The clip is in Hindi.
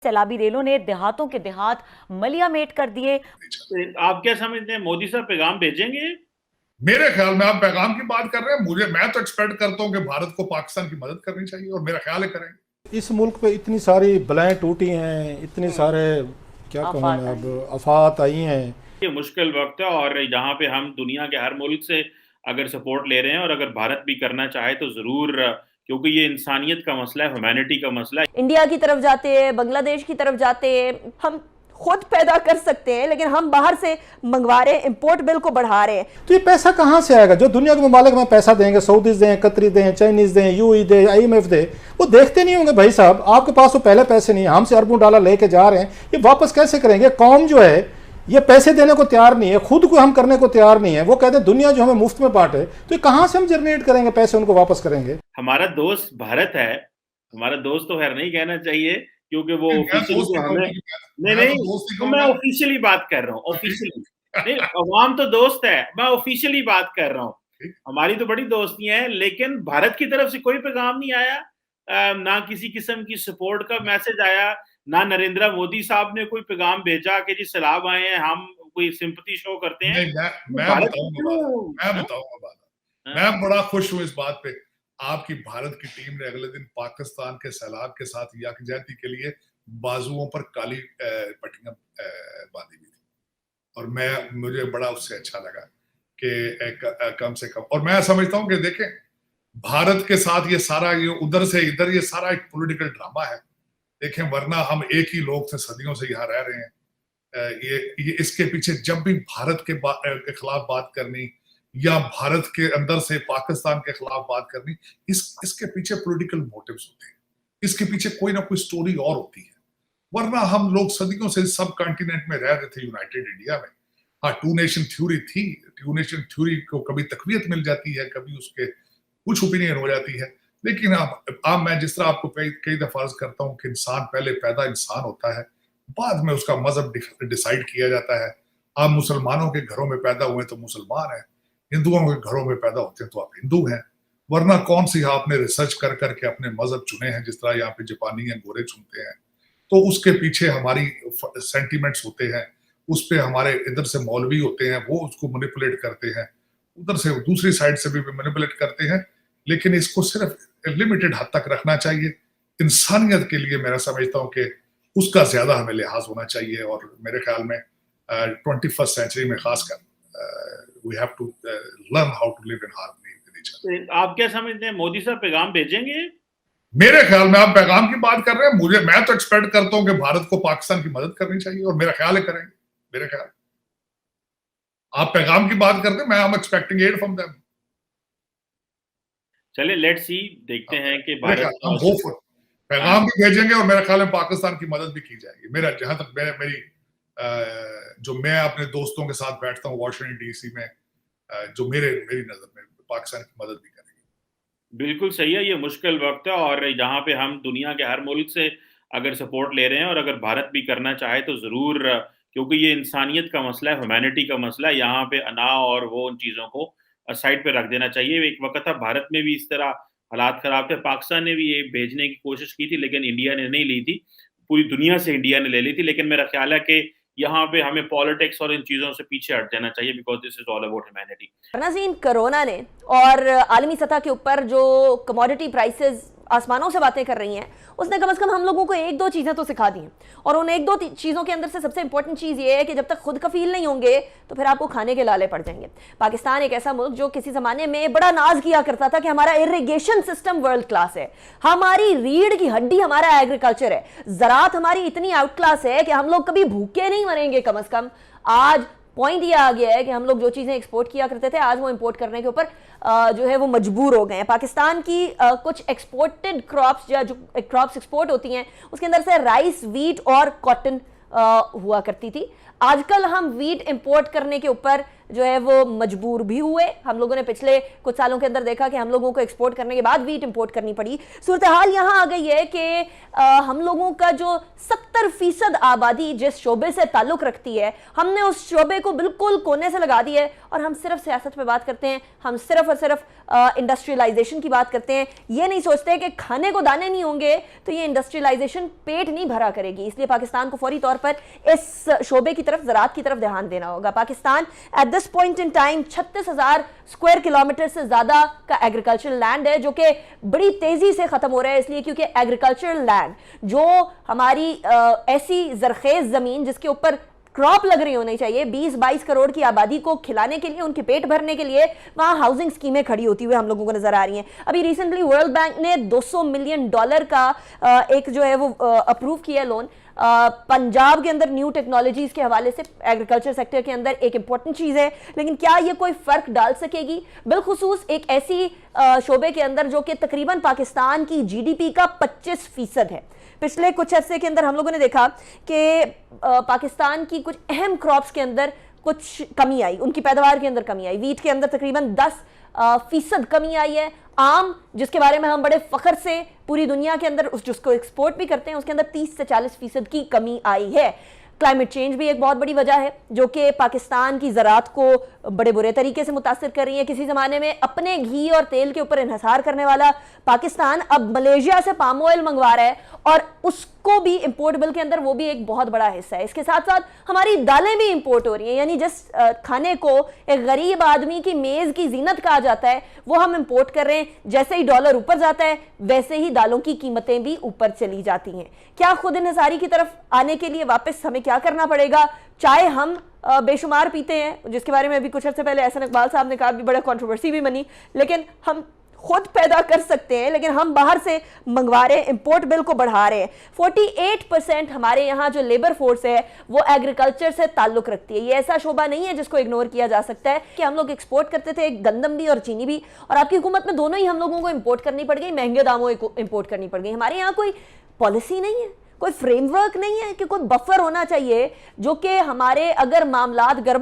सैलाबी रेलों ने देहातों के देहात मलियामेट कर दिए। आप क्या समझते हैं, मोदी साहब पैगाम भेजेंगे? मेरे ख्याल में आप पैगाम की बात कर रहे हैं, मैं तो एक्सपेक्ट करता हूं कि भारत को पाकिस्तान की मदद करनी चाहिए और मेरा ख्याल है करेंगे। इस मुल्क पे इतनी सारी बलाएं टूटी हैं, इतने सारे क्या कहूँ मैं अब आफात आई हैं। ये मुश्किल वक्त है और यहाँ पे हम दुनिया के हर मुल्क से अगर सपोर्ट ले रहे हैं और अगर भारत भी करना चाहे तो जरूर, क्योंकि ये इंसानियत का मसला है, ह्यूमैनिटी का मसला है। इंडिया की तरफ जाते हैं, बांग्लादेश की तरफ जाते हैं, हम खुद पैदा कर सकते हैं लेकिन हम बाहर से मंगवा रहे हैं, इंपोर्ट बिल को बढ़ा रहे हैं। तो ये पैसा कहाँ से आएगा? जो दुनिया के ममालिक में पैसा देंगे, सऊदीज दें, कतरी दें, चाइनीज दें, यूई दें, IMF दे, वो देखते नहीं होंगे भाई साहब आपके पास तो पहले पैसे नहीं है, हमसे अरबों डॉलर लेके जा रहे हैं, ये वापस कैसे करेंगे? कौम जो है ये पैसे देने को तैयार नहीं है, खुद को हम करने को तैयार नहीं है। वो कहते हैं दुनिया जो हमें मुफ्त में बांटे, तो ये कहाँ से हम जनरेट करेंगे पैसे, उनको वापस करेंगे? हमारा दोस्त भारत है, हमारा दोस्त तो खैर नहीं कहना चाहिए क्योंकि वो ऑफिशियली हमें नहीं, तो मैं ऑफिशियली बात कर रहा हूँ, ऑफिशियली नहीं, अवाम तो दोस्त है, मैं ऑफिशियली बात कर रहा हूँ। हमारी तो बड़ी दोस्तियां हैं, लेकिन भारत की तरफ से कोई पैगाम नहीं आया, ना किसी किस्म की सपोर्ट का मैसेज आया, ना नरेंद्र मोदी साहब ने कोई पैगाम भेजा कि जी सैलाब आए हैं, हम कोई सिंपैथी शो करते हैं। मैं बताऊंगा बात। मैं बड़ा खुश हूँ इस बात पे, आपकी भारत की टीम ने अगले दिन पाकिस्तान के सैलाब के साथ यकजहती के लिए बाजुओं पर काली पट्टियां बांधी हुई थी और मुझे बड़ा उससे अच्छा लगा कि कम से कम, और मैं समझता हूं कि देखें भारत के साथ ये सारा ये उधर से इधर ये सारा एक पॉलिटिकल ड्रामा है। देखें वरना हम एक ही लोग से सदियों से यहाँ रह रहे हैं। ये इसके पीछे जब भी भारत के खिलाफ बात करनी या भारत के अंदर से पाकिस्तान के खिलाफ बात करनी, इसके पीछे पॉलिटिकल मोटिव्स होते हैं, इसके पीछे कोई ना कोई स्टोरी और होती है। वरना हम लोग सदियों से सब कॉन्टिनेंट में रह रहे थे यूनाइटेड इंडिया में। हाँ, टू नेशन थ्योरी थी, टू नेशन थ्योरी को कभी तकवीत मिल जाती है, कभी उसके कुछ ओपिनियन हो जाती है, लेकिन अब मैं जिस तरह आपको कई दफा अर्ज करता हूँ कि इंसान पहले पैदा इंसान होता है, बाद में उसका मजहब डिसाइड किया जाता है। आप मुसलमानों के घरों में पैदा हुए तो मुसलमान है, हिंदुओं के घरों में पैदा होते हैं तो आप हिंदू हैं। वरना कौन सी आपने रिसर्च कर करके अपने मजहब चुने हैं, जिस तरह यहाँ पे जापानी हैं, गोरे चुनते हैं, तो उसके पीछे हमारी सेंटिमेंट्स होते हैं, उस पे हमारे इधर से मौलवी होते हैं, वो उसको मैनिपुलेट करते हैं, उधर से दूसरी साइड से भी मैनिपुलेट करते हैं। लेकिन इसको सिर्फ लिमिटेड हद तक रखना चाहिए। इंसानियत के लिए मैं समझता हूँ कि उसका ज्यादा हमें लिहाज होना चाहिए, और मेरे ख्याल में 21st सेंचुरी में खासकर we have to learn how to live in harmony with each other। आप क्या समझते हैं, मोदी साहब पैगाम भेजेंगे? मेरे ख्याल में आप पैगाम की बात कर रहे हैं, मैं तो एक्सपेक्ट करता हूं कि भारत को पाकिस्तान की मदद करनी चाहिए और मेरा ख्याल है करेंगे। मेरे ख्याल आप पैगाम की बात करते हैं, मैं am expecting aid from them। चले लेट्स सी, देखते हैं कि भारत पैगाम भी भेजेंगे और मेरे ख्याल में पाकिस्तान की मदद भी की जाएगी। मेरा जहां तक मेरी जो मैं अपने दोस्तों के साथ बैठता हूँ वॉशिंगटन DC में, जो मेरी नजर में पाकिस्तान की मदद भी करेगी। बिल्कुल सही है, ये मुश्किल वक्त है और यहाँ पे हम दुनिया के हर मुल्क से अगर सपोर्ट ले रहे हैं और अगर भारत भी करना चाहे तो जरूर, क्योंकि ये इंसानियत का मसला है, ह्यूमैनिटी का मसला है। यहाँ पे अना और वो उन चीजों को साइड पे रख देना चाहिए। एक वक्त था भारत में भी इस तरह हालात खराब थे, पाकिस्तान ने भी ये भेजने की कोशिश की थी लेकिन इंडिया ने नहीं ली थी, पूरी दुनिया से इंडिया ने ले ली थी। लेकिन मेरा ख्याल है कि यहाँ पे हमें पॉलिटिक्स और इन चीजों से पीछे हट जाना चाहिए, because this is all about humanity. नाज़रीन, कोरोना ने और आलमी सतह के ऊपर जो कमोडिटी प्राइसेस आसमानों से बातें कर रही हैं, उसने कम से कम हम लोगों को एक दो चीज़ें तो सिखा दी हैं। और उन एक दो चीज़ों के अंदर से सबसे इंपॉर्टेंट चीज़ ये है कि जब तक खुद कफील नहीं होंगे तो फिर आपको खाने के लाले पड़ जाएंगे। पाकिस्तान एक ऐसा मुल्क जो किसी ज़माने में बड़ा नाज किया करता था कि हमारा इरिगेशन सिस्टम वर्ल्ड क्लास है, हमारी रीढ़ की हड्डी हमारा एग्रीकल्चर है, ज़राअत हमारी इतनी आउट क्लास है कि हम लोग कभी भूखे नहीं मरेंगे कम से कम। आज पॉइंट ये आ गया है कि हम लोग जो चीज़ें एक्सपोर्ट किया करते थे, आज वो इंपोर्ट करने के ऊपर जो है वो मजबूर हो गए हैं। पाकिस्तान की कुछ एक्सपोर्टेड क्रॉप्स या जो क्रॉप्स एक्सपोर्ट होती हैं उसके अंदर से राइस, वीट और कॉटन हुआ करती थी। आजकल हम वीट इंपोर्ट करने के ऊपर जो है वो मजबूर भी हुए। हम लोगों ने पिछले कुछ सालों के अंदर देखा कि हम लोगों को एक्सपोर्ट करने के बाद वीट इंपोर्ट करनी पड़ी। सूरत हाल यहां आ गई है कि हम लोगों का जो 70% आबादी जिस शोबे से ताल्लुक रखती है, हमने उस शोबे को बिल्कुल कोने से लगा दिया है और हम सिर्फ सियासत पे बात करते हैं, हम सिर्फ और सिर्फ इंडस्ट्रियलाइजेशन की बात करते हैं। ये नहीं सोचते कि खाने को दाने नहीं होंगे तो ये इंडस्ट्रियलाइजेशन पेट नहीं भरा करेगी। इसलिए पाकिस्तान को फौरी तौर पर इस शोबे की तरफ, ज़राअत की तरफ ध्यान देना होगा। Pakistan at this point in time 36,000 square kilometre से ज्यादा का एग्रीकल्चरल लैंड है, जो कि बड़ी तेजी से खत्म हो रहा है। इसलिए क्योंकि एग्रीकल्चरल लैंड, जो हमारी ऐसी जरखेज जमीन जिसके ऊपर क्रॉप लग रही होनी चाहिए, 20-22 करोड़ की आबादी को खिलाने के लिए, उनके पेट भरने के लिए, वहां हाउसिंग स्कीमें खड़ी होती हुई हम लोगों को नजर आ रही हैं। अभी रिसेंटली वर्ल्ड बैंक ने $200 मिलियन का एक जो है वो अप्रूव किया लोन पंजाब के अंदर न्यू टेक्नोलॉजीज के हवाले से। एग्रीकल्चर सेक्टर के अंदर एक इंपॉर्टेंट चीज है, लेकिन क्या ये कोई फर्क डाल सकेगी? बिलखुसूस एक ऐसी शोबे के अंदर जो कि तकरीबन पाकिस्तान की जीडीपी का 25% है। पिछले कुछ अरसे के अंदर हम लोगों ने देखा कि पाकिस्तान की कुछ अहम क्रॉप्स के अंदर कुछ कमी आई, उनकी पैदावार के अंदर कमी आई। वीट के अंदर तकरीबन 10% कमी आई है। आम, जिसके बारे में हम बड़े फख्र से पूरी दुनिया के अंदर जिसको एक्सपोर्ट भी करते हैं, उसके अंदर 30 से 40% की कमी आई है। क्लाइमेट चेंज भी एक बहुत बड़ी वजह है जो कि पाकिस्तान की ज़राअत को बड़े बुरे तरीके से मुतासिर कर रही है। किसी ज़माने में अपने घी और तेल के ऊपर इन्हिसार करने वाला पाकिस्तान अब मलेशिया से पाम ऑयल मंगवा रहा है और उसको भी इंपोर्ट बिल के अंदर वो भी एक बहुत बड़ा हिस्सा है। इसके साथ साथ हमारी दालें भी इंपोर्ट हो रही हैं, यानी जिस खाने को एक गरीब आदमी की मेज़ की जीनत कहा जाता है वो हम इंपोर्ट कर रहे हैं। जैसे ही डॉलर ऊपर जाता है वैसे ही दालों की कीमतें भी ऊपर चली जाती हैं। क्या खुद इन्हिसारी की तरफ आने के लिए वापस हमें क्या करना पड़ेगा? चाय हम बेशुमार पीते हैं, जिसके बारे में अभी कुछ अर्से पहले एहसन इकबाल साहब ने कहा, भी बड़ा कंट्रोवर्सी भी बनी, लेकिन हम खुद पैदा कर सकते हैं, लेकिन हम बाहर से मंगवा रहे हैं, इंपोर्ट बिल को बढ़ा रहे हैं। 48% हमारे यहाँ जो लेबर फोर्स है वो एग्रीकल्चर से ताल्लुक रखती है। ये ऐसा शोबा नहीं है जिसको इग्नोर किया जा सकता है कि हम लोग एक्सपोर्ट करते थे गंदम भी और चीनी भी, और आपकी हुकूमत में दोनों ही हम लोगों को इंपोर्ट करनी पड़ गई, महंगे दामों इंपोर्ट करनी पड़ गई। हमारे यहाँ कोई पॉलिसी नहीं है, कोई फ्रेमवर्क नहीं है कि कोई बफर होना चाहिए जो कि हमारे अगर मामलात गड़बड़